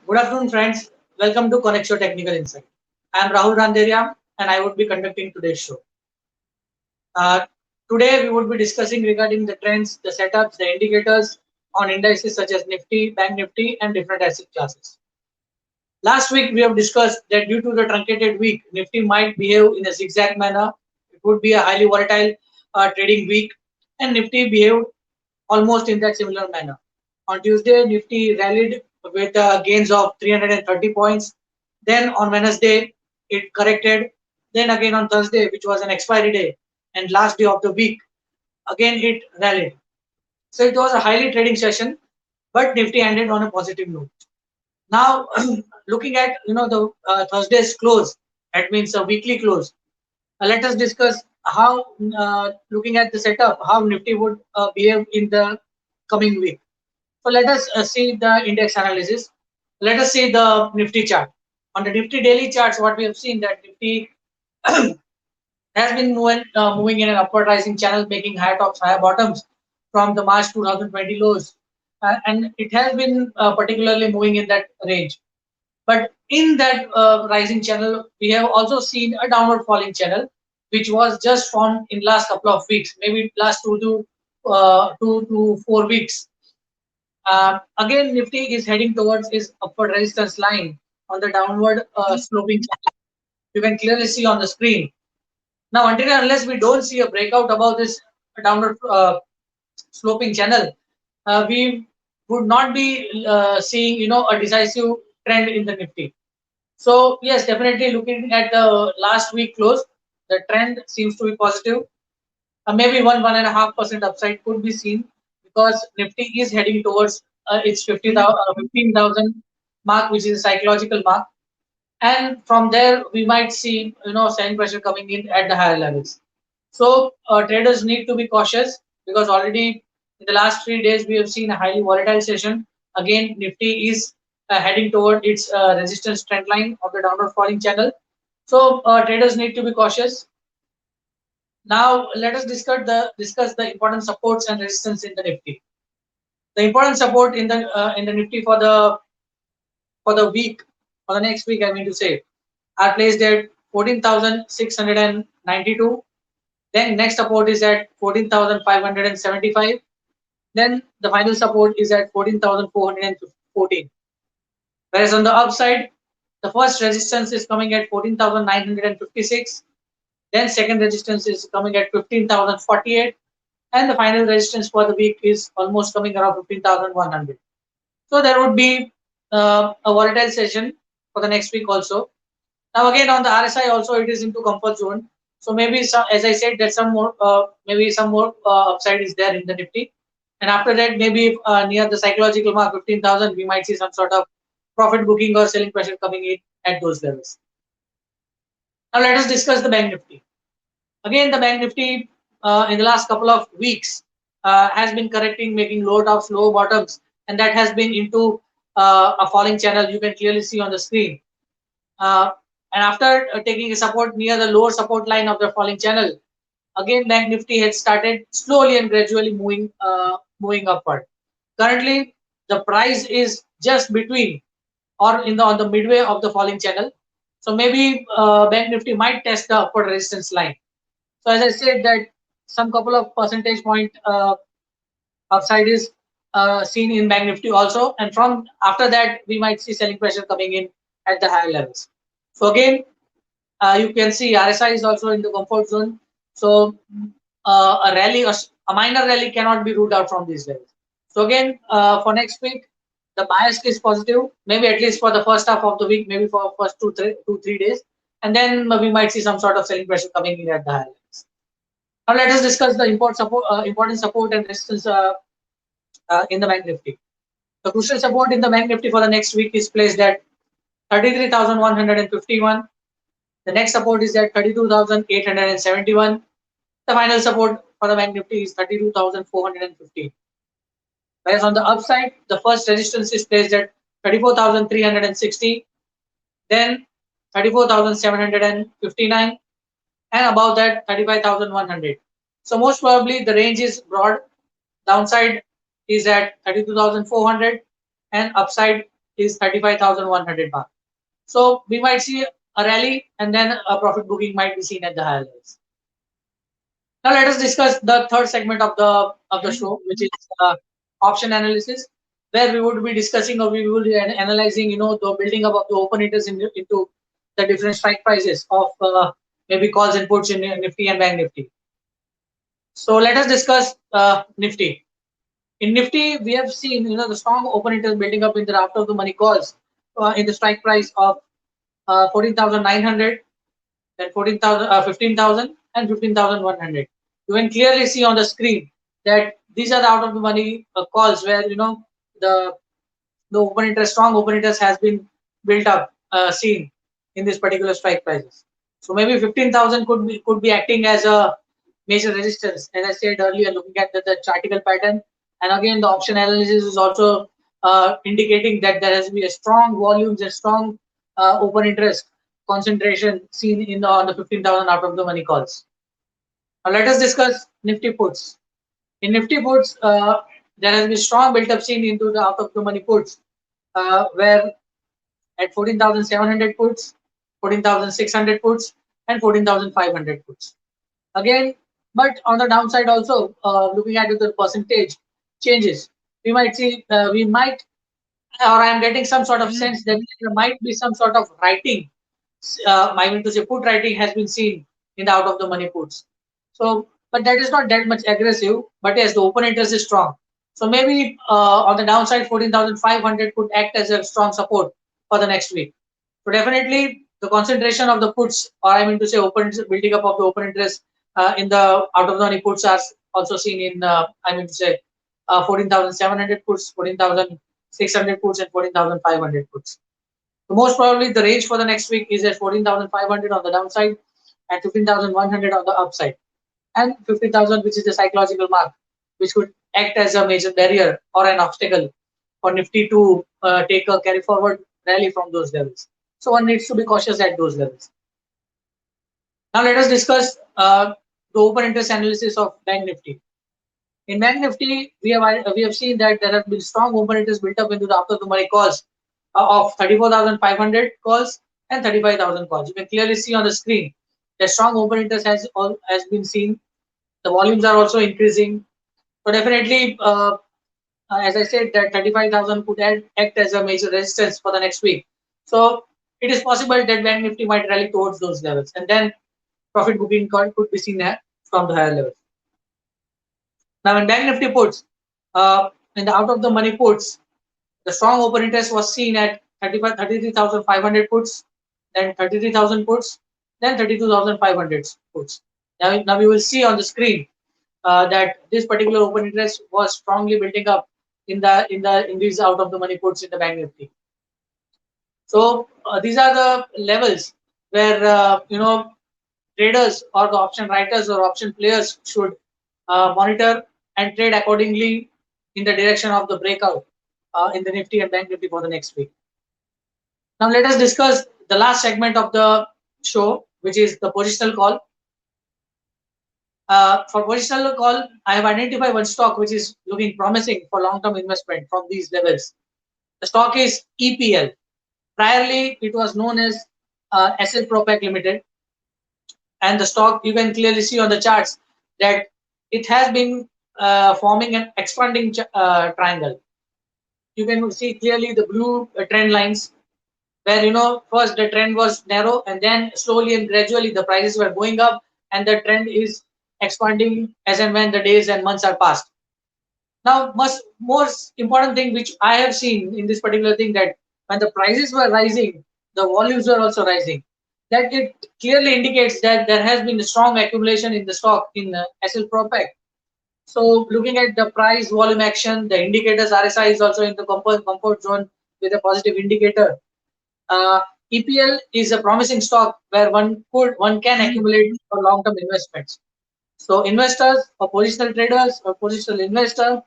Good afternoon, friends. Welcome to Konexio Technical Insights. I am Rahul Randeria and I would be conducting today's show. Uh, Today, we would be discussing regarding the trends, the setups, the indicators on indices such as Nifty, Bank Nifty, and different asset classes. Last week, we have discussed that due to the truncated week, Nifty might behave in a zigzag manner. It would be a highly volatile trading week, and Nifty behaved almost in that similar manner. On Tuesday, Nifty rallied with gains of 330 points. Then on Wednesday, it corrected. Then again on Thursday, which was an expiry day and last day of the week, again it rallied. So it was a highly trading session, but Nifty ended on a positive note. Now, looking at the Thursday's close, that means a weekly close. Let us discuss how, looking at the setup, how Nifty would behave in the coming week. So let us see the index analysis. Let us see the Nifty chart. On the Nifty daily charts, what we have seen that Nifty has been moving in an upward rising channel, making higher tops, higher bottoms from the March 2020 lows. And it has been particularly moving in that range. But in that rising channel, we have also seen a downward falling channel, which was just formed in last couple of weeks, maybe last 2 to 4 weeks. Again, Nifty is heading towards its upward resistance line on the downward sloping channel. You can clearly see on the screen. Now, until and unless we don't see a breakout above this downward sloping channel, we would not be seeing, a decisive trend in the Nifty. So yes, definitely looking at the last week close, the trend seems to be positive. Maybe 1.5% upside could be seen because Nifty is heading towards its 15,000 mark, which is a psychological mark, and from there we might see selling pressure coming in at the higher levels. So traders need to be cautious because already in the last 3 days we have seen a highly volatile session. Again, Nifty is heading toward its resistance trend line of the downward falling channel. So traders need to be cautious. Now let us discuss the important supports and resistance in the Nifty. The important support in the Nifty for the week, for the next week, I mean to say, are placed at 14,692. Then next support is at 14,575. Then the final support is at 14,414. Whereas on the upside, the first resistance is coming at 14,956. Then second resistance is coming at 15,048. And the final resistance for the week is almost coming around 15,100. So there would be a volatile session for the next week also. Now again on the RSI also it is into comfort zone. So maybe some, as I said, that maybe some more upside is there in the Nifty. And after that, maybe near the psychological mark 15,000, we might see some sort of profit booking or selling pressure coming in at those levels. Now let us discuss the Bank Nifty. Again, the Bank Nifty in the last couple of weeks has been correcting, making low tops, low bottoms, and that has been into a falling channel. You can clearly see on the screen. And after taking a support near the lower support line of the falling channel, again Bank Nifty had started slowly and gradually moving upward. Currently, the price is just between or in the on the midway of the falling channel. So maybe Bank Nifty might test the upward resistance line. So as I said that some couple of percentage point upside is seen in Bank Nifty also, and from after that we might see selling pressure coming in at the higher levels. So again, you can see RSI is also in the comfort zone. So a minor rally cannot be ruled out from these levels. So again, for next week, the bias is positive, maybe at least for the first half of the week, maybe for first 3 days, and then we might see some sort of selling pressure coming in at the higher levels. Now let us discuss the important support and resistance in the Bank Nifty. The crucial support in the Bank Nifty for the next week is placed at 33,151. The next support is at 32,871. The final support for the Bank Nifty is 32,415. Whereas on the upside, the first resistance is placed at 34,360, then 34,759, and above that 35,100. So most probably the range is broad. Downside is at 32,400 and upside is 35,100 mark. So we might see a rally and then a profit booking might be seen at the higher levels. Now let us discuss the third segment of the show, which is option analysis, where we would be discussing or we will be analyzing, the building up of the open interest into the different strike prices of maybe calls and puts in Nifty and Bank Nifty. So let us discuss Nifty. In Nifty, we have seen the strong open interest building up in the after the money calls in the strike price of 14,900, then 14,000, 15,000, and 15,100. You can clearly see on the screen that these are the out of the money calls where the strong open interest has been built up, seen in this particular strike prices. So maybe 15,000 could be acting as a major resistance, as I said earlier, looking at the chartical pattern. And again, the option analysis is also indicating that there has been a strong volumes and strong open interest concentration seen on the 15,000 out of the money calls. Now let us discuss Nifty puts. In Nifty puts, there has been strong build-up seen into the out of the money puts, where at 14,700 puts, 14,600 puts, and 14,500 puts. Again, but on the downside also, looking at the percentage changes, we might see, or I am getting some sort of sense that there might be some sort of writing. I mean to say, put writing has been seen in the out of the money puts. So, but that is not that much aggressive. But yes, the open interest is strong. So maybe on the downside, 14,500 could act as a strong support for the next week. So definitely the concentration of the puts, or I mean to say, building up of the open interest in the out of the money puts are also seen in I mean to say 14,700 puts, 14,600 puts, and 14,500 puts. So most probably the range for the next week is at 14,500 on the downside and 15,100 on the upside, and 15,000, which is the psychological mark, which could act as a major barrier or an obstacle for Nifty to take a carry forward rally from those levels. So one needs to be cautious at those levels. Now let us discuss the open interest analysis of Bank Nifty. In Bank Nifty, we have seen that there have been strong open interest built up into the after the money calls of 34,500 calls and 35,000 calls. You can clearly see on the screen that strong open interest has been seen. The volumes are also increasing. So definitely, as I said, that 35,000 could act as a major resistance for the next week. So it is possible that Bank Nifty might rally towards those levels, and then profit booking could be seen from the higher levels. Now, in Bank Nifty puts, in the out of the money puts, the strong open interest was seen at 33,500 puts, then 33,000 puts, then 32,500 puts. Now you will see on the screen that this particular open interest was strongly building up in these out of the money puts in the Bank Nifty. So these are the levels where traders or the option writers or option players should monitor and trade accordingly in the direction of the breakout in the Nifty and Bank Nifty for the next week. Now let us discuss the last segment of the show, which is the positional call. For positional call, I have identified one stock which is looking promising for long-term investment from these levels. The stock is EPL. Priorly, it was known as SL Propec Limited. And the stock, you can clearly see on the charts that it has been forming an expanding triangle. You can see clearly the blue trend lines where first the trend was narrow and then slowly and gradually the prices were going up and the trend is expanding as and when the days and months are passed. Now, most important thing which I have seen in this particular thing, that when the prices were rising, the volumes were also rising. That it clearly indicates that there has been a strong accumulation in the stock in SL Propec. So looking at the price volume action, the indicators RSI is also in the comfort zone with a positive indicator. EPL is a promising stock where one can accumulate for long-term investments. So investors or positional traders or positional investor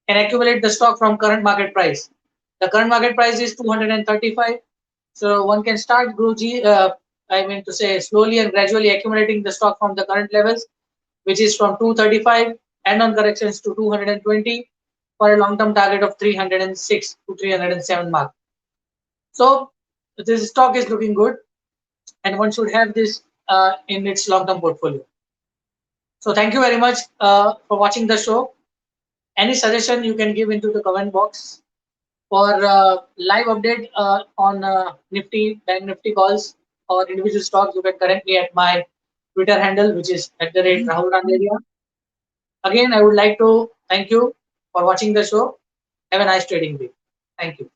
can accumulate the stock from current market price. The current market price is 235. So one can start slowly and gradually accumulating the stock from the current levels, which is from 235 and on corrections to 220 for a long-term target of 306 to 307 mark. So this stock is looking good, and one should have this in its long-term portfolio. So thank you very much for watching the show. Any suggestion you can give into the comment box. For live update on Nifty, Bank Nifty calls or individual stocks, you can connect me at my Twitter handle, which is at the rate Rahul Randeria. Again, I would like to thank you for watching the show. Have a nice trading week. Thank you.